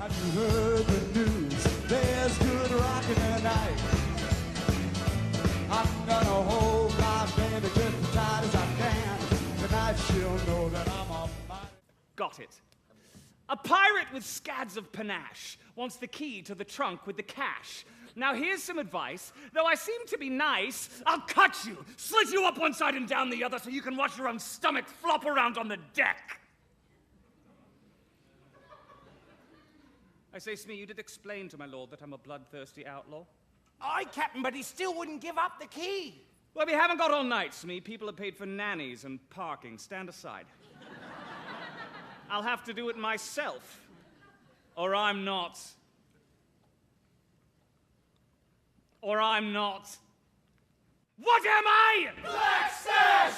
Have you heard the news? There's good rockin' tonight. I'm gonna hold my baby just as tight as I can. Tonight she'll know that I'm a mighty... Got it. A pirate with scads of panache wants the key to the trunk with the cash. Now here's some advice. Though I seem to be nice, I'll cut you, slit you up one side and down the other so you can watch your own stomach flop around on the deck. I say, Smee, you did explain to my lord that I'm a bloodthirsty outlaw. Aye, Captain, but he still wouldn't give up the key. Well, we haven't got all night, Smee. People are paid for nannies and parking. Stand aside. I'll have to do it myself, or I'm not. Or I'm not. What am I? Black Sash!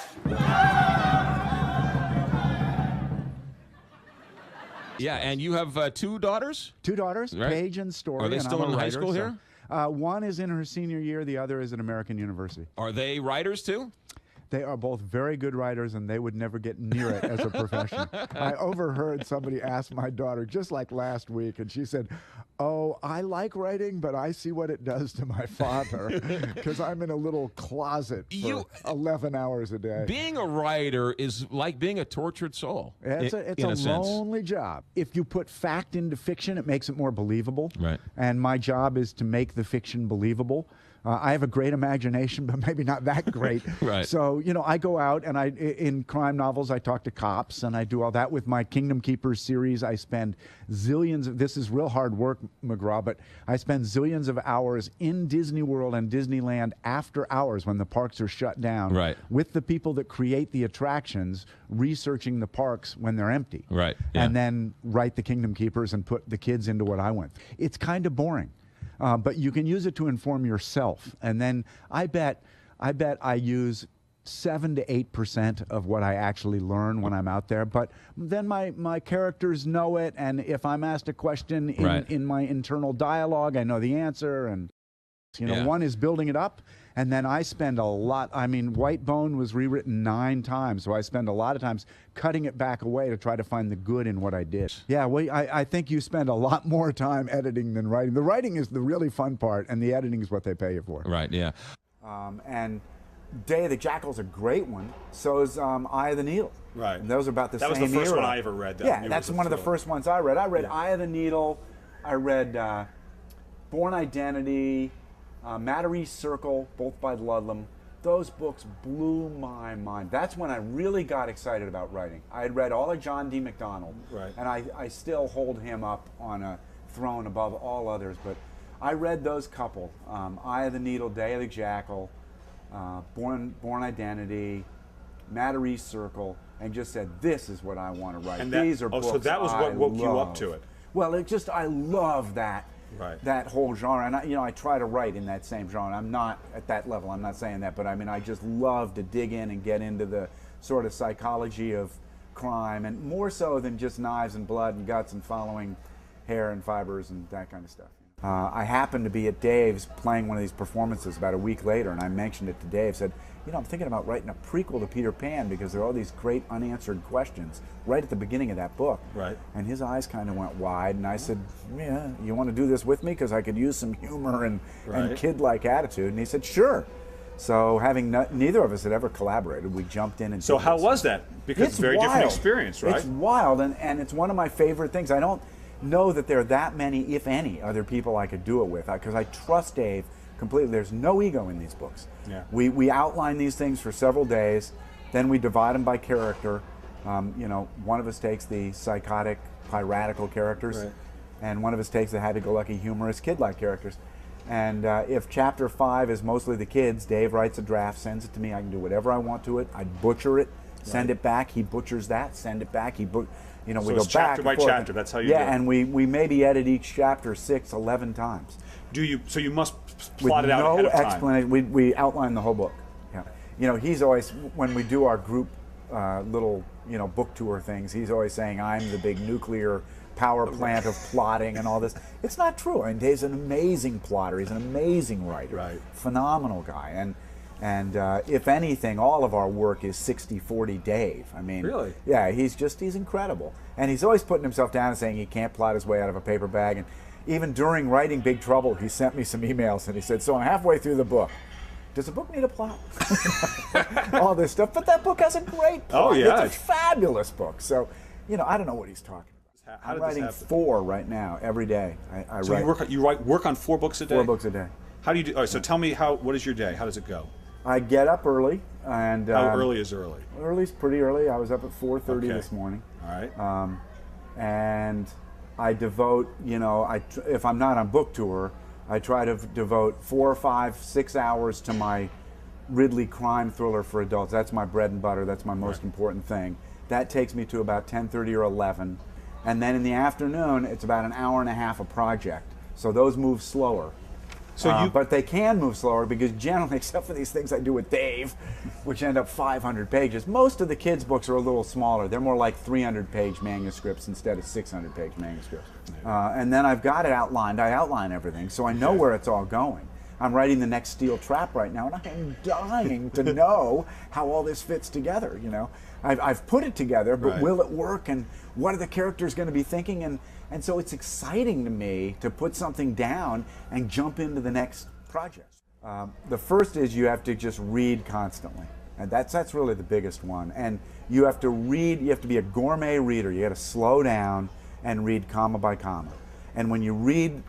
Yeah, and you have 2 daughters? 2 daughters, Right. Paige and Story. Are they and still I'm a in high writer, school here? One is in her senior year, the other is at American University. Are they writers too? They are both very good writers, and they would never get near it as a profession. I overheard somebody ask my daughter, just like last week, and she said, "Oh, I like writing, but I see what it does to my father, because I'm in a little closet for 11 hours a day." Being a writer is like being a tortured soul. It's a lonely job. If you put fact into fiction, it makes it more believable. Right. And my job is to make the fiction believable. I have a great imagination, but maybe not that great. Right. So, you know, I go out and in crime novels, I talk to cops, and I do all that. With my Kingdom Keepers series, I spend zillions of, this is real hard work, McGraw, but I spend zillions of hours in Disney World and Disneyland after hours when the parks are shut down. Right. With the people that create the attractions, researching the parks when they're empty. Right. Yeah. And then write the Kingdom Keepers and put the kids into what I went through. It's kind of boring. But you can use it to inform yourself. And then I bet I use 7 to 8% of what I actually learn when I'm out there. But then my characters know it, and if I'm asked a question in my internal dialogue, I know the answer. And you know, one is building it up, and then I spend a lot. I mean, White Bone was rewritten 9 times, so I spend a lot of times cutting it back away to try to find the good in what I did. Yeah, well, I think you spend a lot more time editing than writing. The writing is the really fun part, and the editing is what they pay you for. Right, yeah. And Day of the Jackal's a great one. So is Eye of the Needle. Right. And those are about the same era. That was the first one I ever read. Yeah, that's one of the first ones I read. I read Eye of the Needle. I read Born Identity, Mattery's Circle, both by Ludlum. Those books blew my mind. That's when I really got excited about writing. I had read all of John D. MacDonald, and I still hold him up on a throne above all others. But I read those couple, Eye of the Needle, Day of the Jackal, Born Identity, Mattery's Circle, and just said, this is what I want to write. And These are books so that was what woke you up to it. Well, I love that. That whole genre, and I try to write in that same genre. I'm not at that level, I'm not saying that, but I mean, I just love to dig in and get into the sort of psychology of crime, and more so than just knives and blood and guts and following hair and fibers and that kind of stuff. I happened to be at Dave's playing one of these performances about a week later, and I mentioned it to Dave, said, I'm thinking about writing a prequel to Peter Pan because there are all these great unanswered questions right at the beginning of that book. Right. And his eyes kind of went wide, and I said, yeah, you want to do this with me? Because I could use some humor and kid-like attitude. And he said, sure. So having neither of us had ever collaborated, we jumped in and So how was that? Because it's a very different experience, right? It's wild, and it's one of my favorite things. I don't know that there are that many, if any, other people I could do it with, because I trust Dave completely. There's no ego in these books. Yeah. We outline these things for several days, then we divide them by character. One of us takes the psychotic, piratical characters, and one of us takes the happy-go-lucky, humorous, kid-like characters. And if chapter 5 is mostly the kids, Dave writes a draft, sends it to me. I can do whatever I want to it. I butcher it, send it back. He butchers that, send it back. So we go back chapter by chapter. That's how you do it. Yeah, and we maybe edit each chapter 6, 11 times. So you must plot it out ahead of time. Explanation. We outline the whole book. Yeah. He's always, when we do our group little book tour things, he's always saying I'm the big nuclear power plant of plotting and all this. It's not true. And Dave's an amazing plotter. He's an amazing writer. Right. Phenomenal guy. And if anything, all of our work is 60-40 Dave. I mean, really? Yeah, he's incredible. And he's always putting himself down and saying he can't plot his way out of a paper bag. And even during writing Big Trouble, he sent me some emails and he said, so I'm halfway through the book. Does the book need a plot? All this stuff. But that book has a great plot. Oh, yeah. It's a fabulous book. So, you know, I don't know what he's talking about. I'm writing 4 right now, every day. I so write. you work on 4 books a day? 4 books a day. How do you do? All right, so tell me, what is your day? How does it go? I get up early. And how early is early? Early's pretty early. I was up at 4:30 Okay. this morning. All right. And I devote, you know, if I'm not on book tour, I try to devote 4, 5, 6 hours to my Ridley crime thriller for adults. That's my bread and butter. That's my most important thing. That takes me to about 10:30 or 11. And then in the afternoon, it's about an hour and a half a project. So those move slower. So but they can move slower because generally, except for these things I do with Dave, which end up 500 pages, most of the kids' books are a little smaller. They're more like 300-page manuscripts instead of 600-page manuscripts. And then I've got it outlined. I outline everything, so I know where it's all going. I'm writing the next Steel Trap right now, and I am dying to know how all this fits together. You know, I've put it together, but will it work? And what are the characters going to be thinking? And so it's exciting to me to put something down and jump into the next project. The first is you have to just read constantly, and that's really the biggest one. And you have to read. You have to be a gourmet reader. You got to slow down and read comma by comma. And when you read,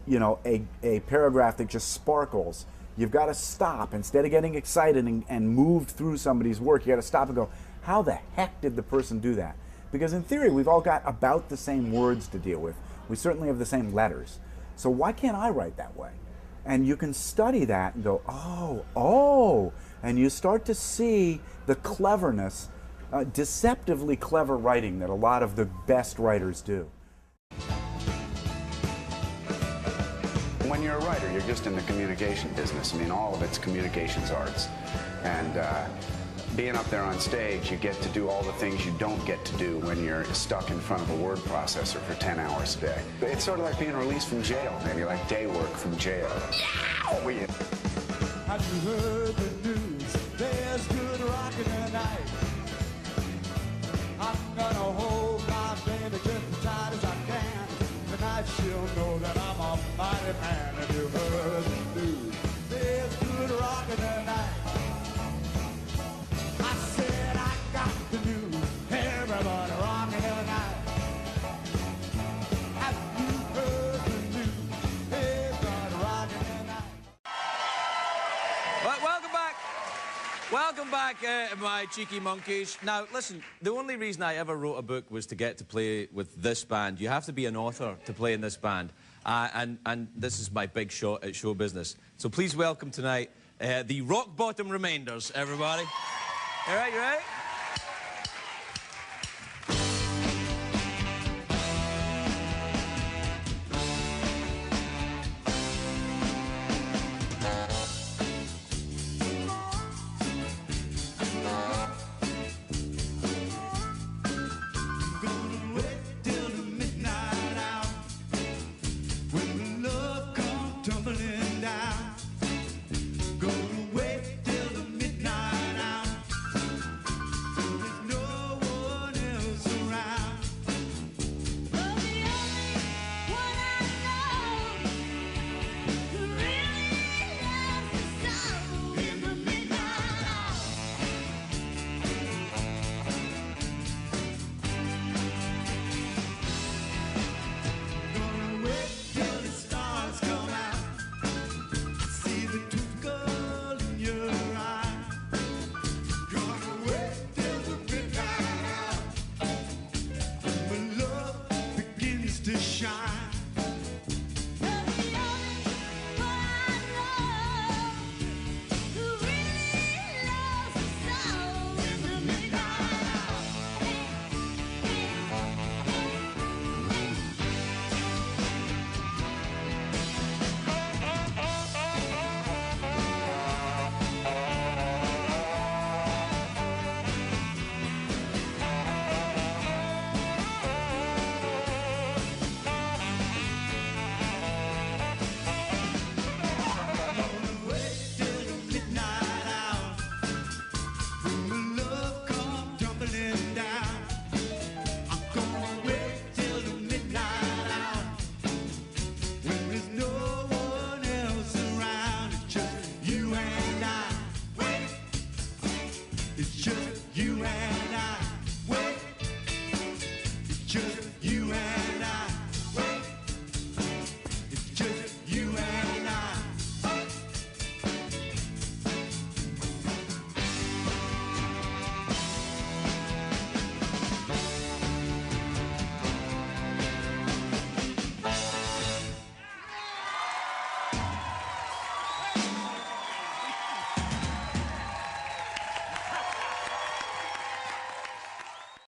you know, a paragraph that just sparkles, you've got to stop. Instead of getting excited and moved through somebody's work, you got to stop and go, how the heck did the person do that? Because in theory, we've all got about the same words to deal with. We certainly have the same letters. So why can't I write that way? And you can study that and go, oh, and you start to see the cleverness, deceptively clever writing that a lot of the best writers do. When you're a writer, you're just in the communication business. I mean, all of it's communications arts. And being up there on stage, you get to do all the things you don't get to do when you're stuck in front of a word processor for 10 hours a day. It's sort of like being released from jail, maybe like day work from jail. Have you heard the news? There's good rockin' tonight. I'm gonna hold my baby just as tight as I can. Tonight she'll know that I'm a mighty man. Have you heard the news? There's good rockin' tonight. I said I got the news. Everybody rockin' tonight. Have you heard the news? Everybody rockin' tonight. Well, welcome back. Welcome back, my cheeky monkeys. Now, listen, the only reason I ever wrote a book was to get to play with this band. You have to be an author to play in this band. And this is my big shot at show business. So please welcome tonight the Rock Bottom Remainders, everybody. All right, you ready?